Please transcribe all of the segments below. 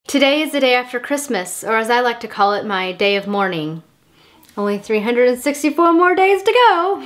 Today is the day after Christmas, or as I like to call it, my day of mourning. Only 364 more days to go.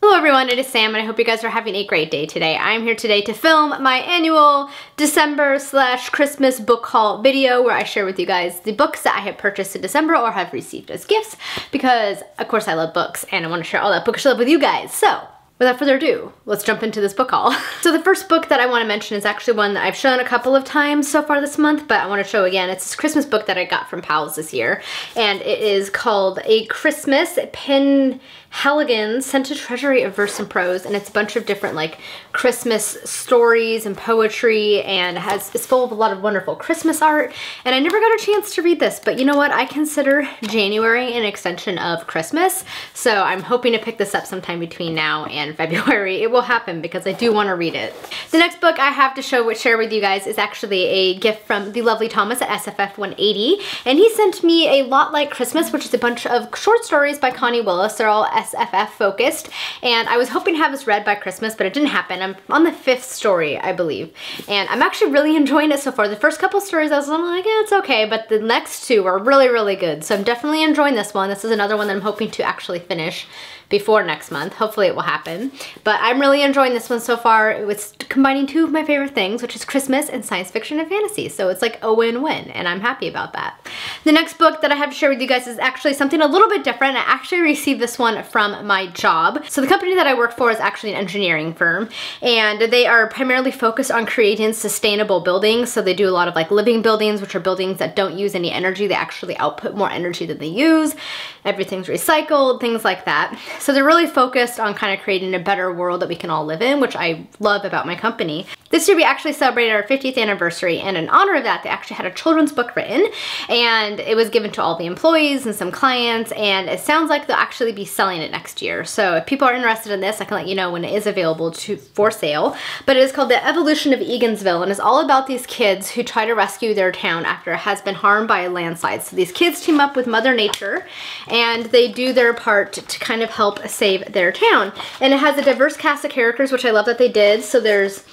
Hello everyone, it is Sam and I hope you guys are having a great day today. I'm here today to film my annual December/Christmas book haul video where I share with you guys the books that I have purchased in December or have received as gifts because of course I love books and I want to share all that bookish love with you guys. So without further ado, let's jump into this book haul. So the first book that I want to mention is actually one that I've shown a couple of times so far this month, but I want to show again. It's this Christmas book that I got from Pals this year, and it is called A Christmas Penhaligon's Scented Treasury of Verse and Prose, and it's a bunch of different like Christmas stories and poetry, and it's full of a lot of wonderful Christmas art. And I never got a chance to read this, but you know what? I consider January an extension of Christmas, so I'm hoping to pick this up sometime between now and February. It will happen because I do want to read it. The next book I have to share with you guys is actually a gift from the lovely Thomas at SFF 180, and he sent me A Lot Like Christmas, which is a bunch of short stories by Connie Willis. They're all SFF focused, and I was hoping to have this read by Christmas, but it didn't happen. I'm on the 5th story, I believe, and I'm actually really enjoying it so far. The first couple stories I was like, yeah, it's okay, but the next two are really, really good, so I'm definitely enjoying this one. This is another one that I'm hoping to actually finish before next month. Hopefully it will happen. But I'm really enjoying this one so far. It was combining two of my favorite things, which is Christmas and science fiction and fantasy. So it's like a win-win, and I'm happy about that. The next book that I have to share with you guys is actually something a little bit different. I actually received this one from my job. So the company that I work for is actually an engineering firm, and they are primarily focused on creating sustainable buildings. So they do a lot of like living buildings, which are buildings that don't use any energy. They actually output more energy than they use. Everything's recycled, things like that. So they're really focused on kind of creating a better world that we can all live in, which I love about my company. This year we actually celebrated our 50th anniversary, and in honor of that, they actually had a children's book written, and it was given to all the employees and some clients, and it sounds like they'll actually be selling it next year. So if people are interested in this, I can let you know when it is available for sale. But it is called The Evolution of Egansville, and it's all about these kids who try to rescue their town after it has been harmed by a landslide. So these kids team up with Mother Nature, and they do their part to kind of help save their town. And it has a diverse cast of characters, which I love that they did. So there's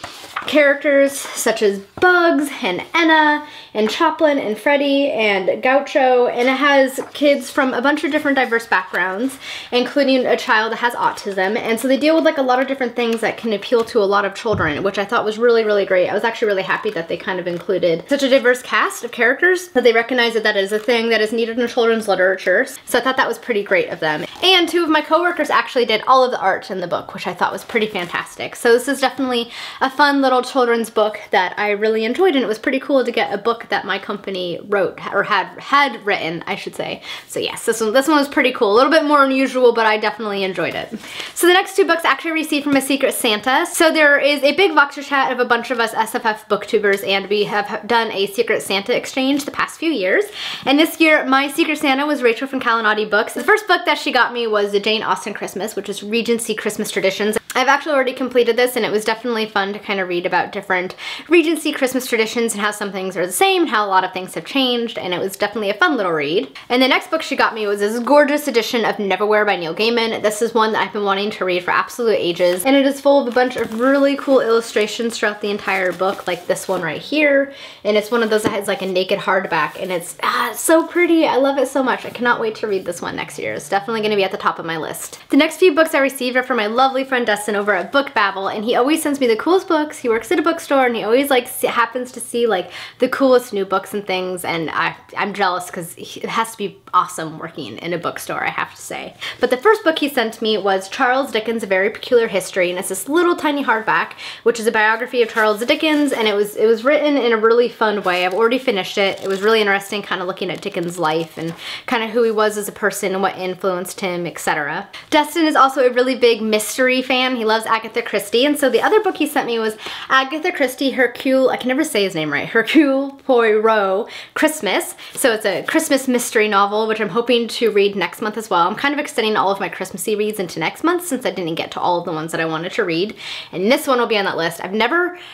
characters such as Bugs and Enna and Choplin and Freddie and Gaucho, and it has kids from a bunch of different diverse backgrounds, including a child that has autism. And so they deal with like a lot of different things that can appeal to a lot of children, which I thought was really, really great. I was actually really happy that they kind of included such a diverse cast of characters, that they recognize that that is a thing that is needed in children's literature. So I thought that was pretty great of them. And two of my coworkers actually did all of the art in the book, which I thought was pretty fantastic. So this is definitely a fun little children's book that I really enjoyed, and it was pretty cool to get a book that my company wrote, or had written, I should say. So yes, this one was pretty cool. A little bit more unusual, but I definitely enjoyed it. So the next two books I actually received from a Secret Santa. So there is a big Voxer chat of a bunch of us SFF booktubers, and we have done a Secret Santa exchange the past few years. And this year, my Secret Santa was Rachel from Kalinati Books. The first book that she got me was The Jane Austen Christmas, which is Regency Christmas Traditions. I've actually already completed this, and it was definitely fun to kind of read about different Regency Christmas traditions and how some things are the same and how a lot of things have changed, and it was definitely a fun little read. And the next book she got me was this gorgeous edition of Neverwhere by Neil Gaiman. This is one that I've been wanting to read for absolute ages, and it is full of a bunch of really cool illustrations throughout the entire book, like this one right here. And it's one of those that has like a naked hardback, and it's so pretty. I love it so much. I cannot wait to read this one next year. It's definitely going to be at the top of my list. The next few books I received are from my lovely friend Dustin over at Book Babble, and he always sends me the coolest books. He works at a bookstore, and he always like happens to see like the coolest new books and things, and I'm jealous because it has to be awesome working in a bookstore, I have to say. But the first book he sent me was Charles Dickens' A Very Peculiar History, and it's this little tiny hardback, which is a biography of Charles Dickens, and it was written in a really fun way. I've already finished it. It was really interesting kind of looking at Dickens' life and kind of who he was as a person and what influenced him, etc. Dustin is also a really big mystery fan. He loves Agatha Christie, and so the other book he sent me was Agatha Christie Hercule, I can never say his name right, Hercule Poirot Christmas. So it's a Christmas mystery novel, which I'm hoping to read next month as well. I'm kind of extending all of my Christmassy reads into next month since I didn't get to all of the ones that I wanted to read, and this one will be on that list. I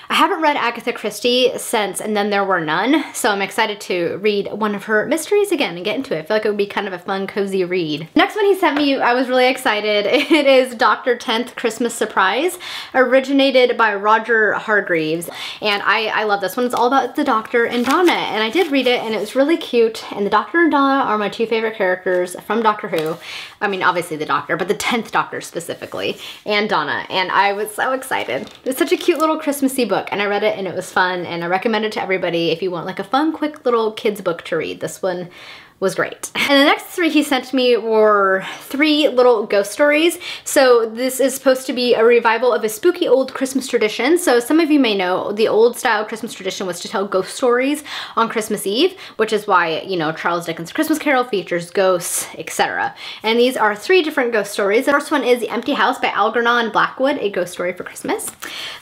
haven't read Agatha Christie since And Then There Were None, so I'm excited to read one of her mysteries again and get into it. I feel like it would be kind of a fun, cozy read. Next one he sent me, I was really excited. It is Dr. 10th Christmas Christmas Surprise, originated by Roger Hargreaves. And I love this one. It's all about the Doctor and Donna, and I did read it and it was really cute. And the Doctor and Donna are my two favorite characters from Doctor Who. I mean, obviously the Doctor, but the 10th Doctor specifically, and Donna, and I was so excited. It's such a cute little Christmassy book, and I read it and it was fun, and I recommend it to everybody if you want like a fun, quick little kids book to read. This one was great. And the next three he sent me were 3 little ghost stories. So this is supposed to be a revival of a spooky old Christmas tradition. So some of you may know the old style Christmas tradition was to tell ghost stories on Christmas Eve, which is why, you know, Charles Dickens' Christmas Carol features ghosts, etc. And these are 3 different ghost stories. The first one is The Empty House by Algernon Blackwood, a ghost story for Christmas.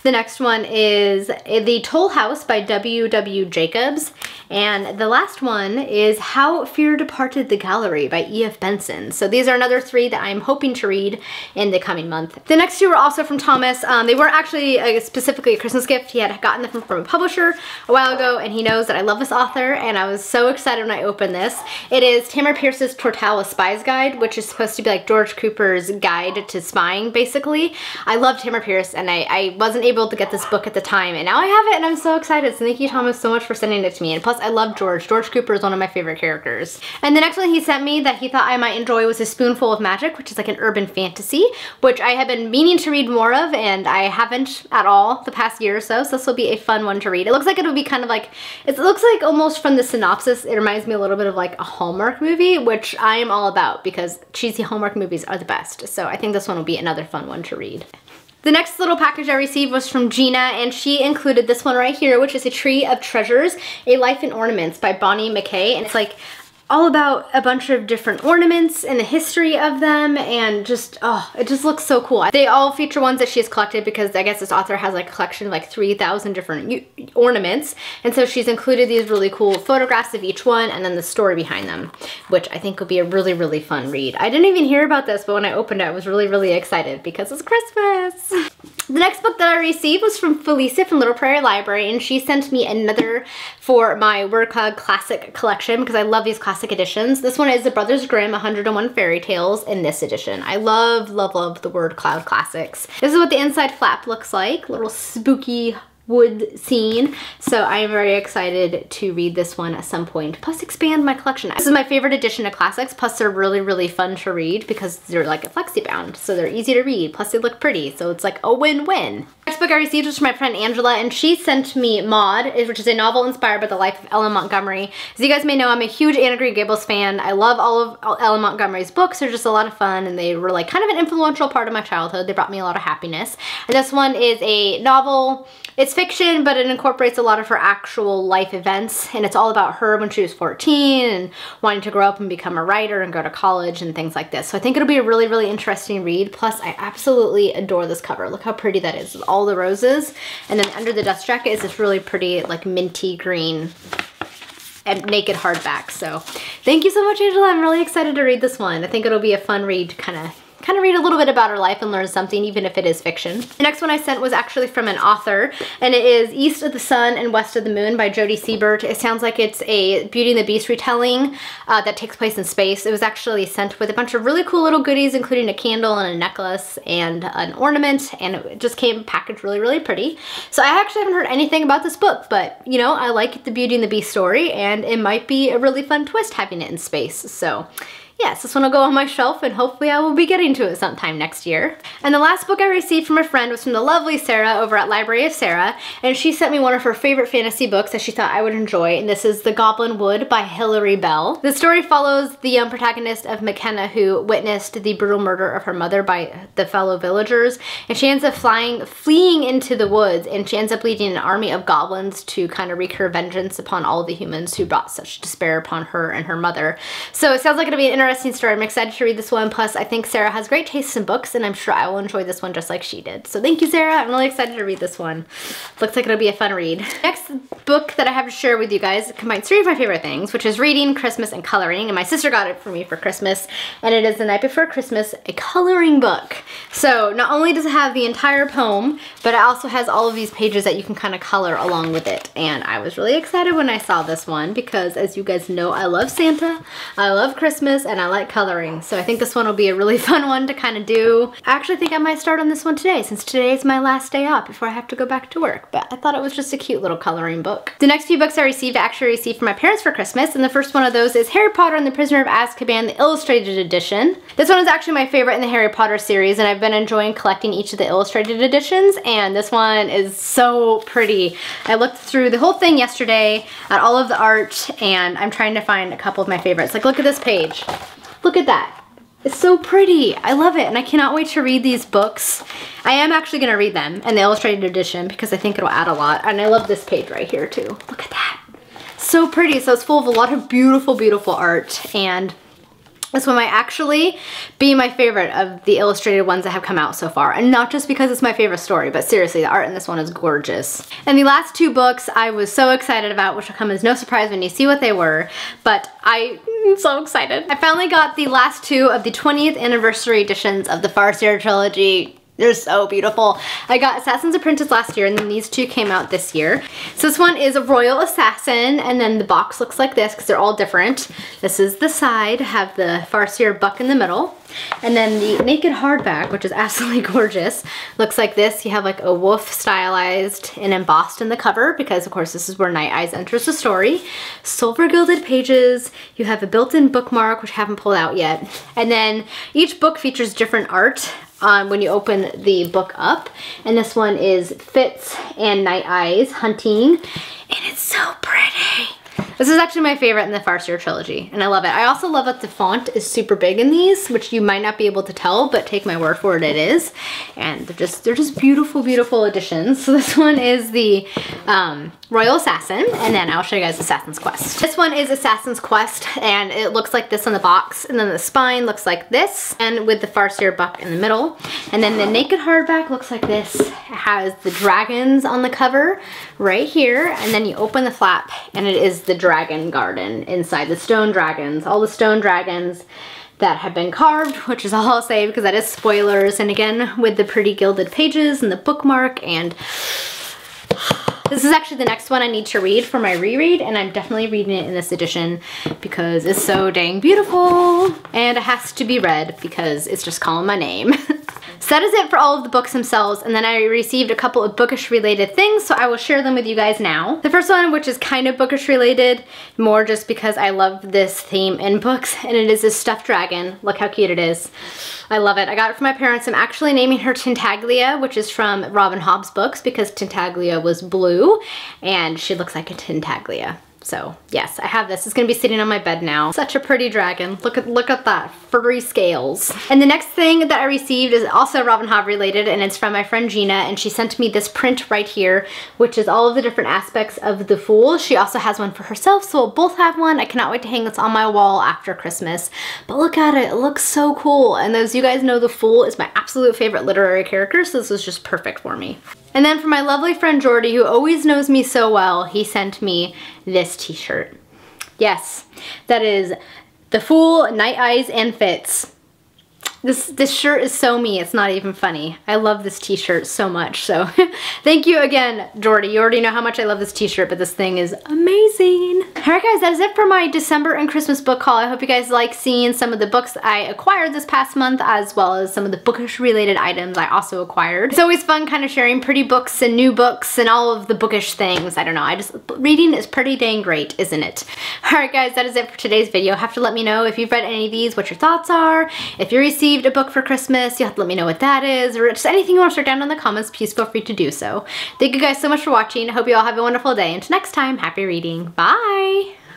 The next one is The Toll House by W.W. Jacobs. And the last one is How Fear Departed the Gallery by E.F. Benson. So these are another 3 that I'm hoping to read in the coming month. The next 2 were also from Thomas. They weren't actually specifically a Christmas gift. He had gotten them from a publisher a while ago, and he knows that I love this author, and I was so excited when I opened this. It is Tamara Pierce's Tortal, a Spy's Guide, which is supposed to be like George Cooper's guide to spying, basically. I love Tamara Pierce, and I wasn't able to get this book at the time, and now I have it, and I'm so excited. So thank you, Thomas, so much for sending it to me. And plus, I love George. George Cooper is one of my favorite characters. And the next one he sent me that he thought I might enjoy was A Spoonful of Magic, which is like an urban fantasy, which I have been meaning to read more of, and I haven't at all the past year or so, so this will be a fun one to read. It looks like it'll be kind of like, it looks like almost from the synopsis, it reminds me a little bit of like a Hallmark movie, which I am all about because cheesy Hallmark movies are the best. So I think this one will be another fun one to read. The next little package I received was from Gina, and she included this one right here, which is A Tree of Treasures, A Life in Ornaments by Bonnie McKay. And it's like all about a bunch of different ornaments and the history of them, and just, oh, it just looks so cool. They all feature ones that she has collected because I guess this author has like a collection of like 3,000 different ornaments, and so she's included these really cool photographs of each one and then the story behind them, which I think will be a really, really fun read. I didn't even hear about this, but when I opened it, I was really, really excited because it's Christmas. The next book that I received was from Felicia from Little Prairie Library, and she sent me another for my Word Cloud Classic collection because I love these classic editions. This one is The Brothers Grimm 101 Fairy Tales in this edition. I love, love, love the Word Cloud Classics. This is what the inside flap looks like, little spooky wood scene. So I am very excited to read this one at some point, plus expand my collection. This is my favorite edition of classics, plus they're really, really fun to read because they're like a flexi-bound, so they're easy to read, plus they look pretty, so it's like a win-win. Next book I received was from my friend Angela, and she sent me Maud, which is a novel inspired by the life of Ellen Montgomery. As you guys may know, I'm a huge Anne of Green Gables fan. I love all of Ellen Montgomery's books. They're just a lot of fun, and they were like kind of an influential part of my childhood. They brought me a lot of happiness. And this one is a novel. It's fiction, but it incorporates a lot of her actual life events, and it's all about her when she was 14 and wanting to grow up and become a writer and go to college and things like this. So I think it'll be a really, really interesting read. Plus, I absolutely adore this cover. Look how pretty that is with all the roses. And then under the dust jacket is this really pretty, like minty green and naked hardback. So thank you so much, Angela. I'm really excited to read this one. I think it'll be a fun read to kind of read a little bit about her life and learn something, even if it is fiction. The next one I sent was actually from an author, and it is East of the Sun and West of the Moon by Jody Siebert. It sounds like it's a Beauty and the Beast retelling that takes place in space. It was actually sent with a bunch of really cool little goodies, including a candle and a necklace and an ornament, and it just came packaged really, really pretty. So I actually haven't heard anything about this book, but you know, I like the Beauty and the Beast story, and it might be a really fun twist having it in space. So yes, this one will go on my shelf, and hopefully I will be getting to it sometime next year. And the last book I received from a friend was from the lovely Sarah over at Library of Sarah, and she sent me one of her favorite fantasy books that she thought I would enjoy, and this is The Goblin Wood by Hilary Bell. The story follows the young protagonist of McKenna, who witnessed the brutal murder of her mother by the fellow villagers, and she ends up fleeing into the woods, and she ends up leading an army of goblins to kind of wreak her vengeance upon all the humans who brought such despair upon her and her mother. So it sounds like it'll be an interesting story. I'm excited to read this one. Plus, I think Sarah has great taste in books, and I'm sure I will enjoy this one just like she did. So thank you, Sarah. I'm really excited to read this one. Looks like it'll be a fun read. Next book that I have to share with you guys combines 3 of my favorite things, which is reading, Christmas, and coloring. And my sister got it for me for Christmas, and it is The Night Before Christmas, a coloring book. So not only does it have the entire poem, but it also has all of these pages that you can kind of color along with it. And I was really excited when I saw this one because, as you guys know, I love Santa, I love Christmas, and I like coloring, so I think this one will be a really fun one to kind of do. I actually think I might start on this one today, since today is my last day off before I have to go back to work, but I thought it was just a cute little coloring book. The next few books I actually received from my parents for Christmas, and the first one of those is Harry Potter and the Prisoner of Azkaban, the illustrated edition. This one is actually my favorite in the Harry Potter series, and I've been enjoying collecting each of the illustrated editions, and this one is so pretty. I looked through the whole thing yesterday at all of the art, and I'm trying to find a couple of my favorites. Like, look at this page. Look at that. It's so pretty. I love it, and I cannot wait to read these books. I am actually going to read them in the illustrated edition because I think it'll add a lot, and I love this page right here too. Look at that. So pretty. So it's full of a lot of beautiful, beautiful art, and this one might actually be my favorite of the illustrated ones that have come out so far. And not just because it's my favorite story, but seriously, the art in this one is gorgeous. And the last two books I was so excited about, which will come as no surprise when you see what they were, but I'm so excited. I finally got the last two of the 20th anniversary editions of the Farseer Trilogy. They're so beautiful. I got Assassin's Apprentice last year, and then these two came out this year. So this one is a Royal Assassin, and then the box looks like this because they're all different. This is the side, have the Farseer buck in the middle. And then the naked hardback, which is absolutely gorgeous, looks like this. You have like a wolf stylized and embossed in the cover because of course this is where Night Eyes enters the story. Silver gilded pages. You have a built-in bookmark, which I haven't pulled out yet. And then each book features different art when you open the book up. And this one is Fitz and Night Eyes hunting, and it's so pretty. This is actually my favorite in the Farseer Trilogy, and I love it. I also love that the font is super big in these, which you might not be able to tell, but take my word for it, it is. And they're just beautiful, beautiful editions. So this one is the Royal Assassin, and then I'll show you guys Assassin's Quest. This one is Assassin's Quest, and it looks like this on the box, and then the spine looks like this, and with the Farseer buck in the middle. And then the naked hardback looks like this. It has the dragons on the cover right here, and then you open the flap, and it is the dragon garden inside, the stone dragons, all the stone dragons that have been carved, which is all I'll say because that is spoilers. And again, with the pretty gilded pages and the bookmark, and this is actually the next one I need to read for my reread, and I'm definitely reading it in this edition because it's so dang beautiful, and it has to be read because it's just calling my name. So that is it for all of the books themselves, and then I received a couple of bookish related things, so I will share them with you guys now. The first one, which is kind of bookish related, more just because I love this theme in books, and it is this stuffed dragon. Look how cute it is. I love it. I got it from my parents. I'm actually naming her Tintaglia, which is from Robin Hobb's books because Tintaglia was blue, and she looks like a Tintaglia. So yes, I have this. It's gonna be sitting on my bed now. Such a pretty dragon. Look at that, furry scales. And the next thing that I received is also Robin Hobb related, and it's from my friend Gina, and she sent me this print right here, which is all of the different aspects of the Fool. She also has one for herself, so we'll both have one. I cannot wait to hang this on my wall after Christmas. But look at it, it looks so cool. And as you guys know, the Fool is my absolute favorite literary character, so this is just perfect for me. And then for my lovely friend Jordy, who always knows me so well, he sent me this t-shirt. Yes, that is The Fool, Night Eyes, and Fitz. This shirt is so me, it's not even funny. I love this t-shirt so much, so thank you again, Jordy. You already know how much I love this t-shirt, but this thing is amazing. Alright guys, that is it for my December and Christmas book haul. I hope you guys like seeing some of the books I acquired this past month, as well as some of the bookish related items I also acquired. It's always fun kind of sharing pretty books and new books and all of the bookish things. I don't know, reading is pretty dang great, isn't it? Alright guys, that is it for today's video. Have to let me know if you've read any of these, what your thoughts are. If you received a book for Christmas, you have to let me know what that is, or just anything you want to start down in the comments, please feel free to do so. Thank you guys so much for watching. I hope you all have a wonderful day, and until next time, happy reading. Bye!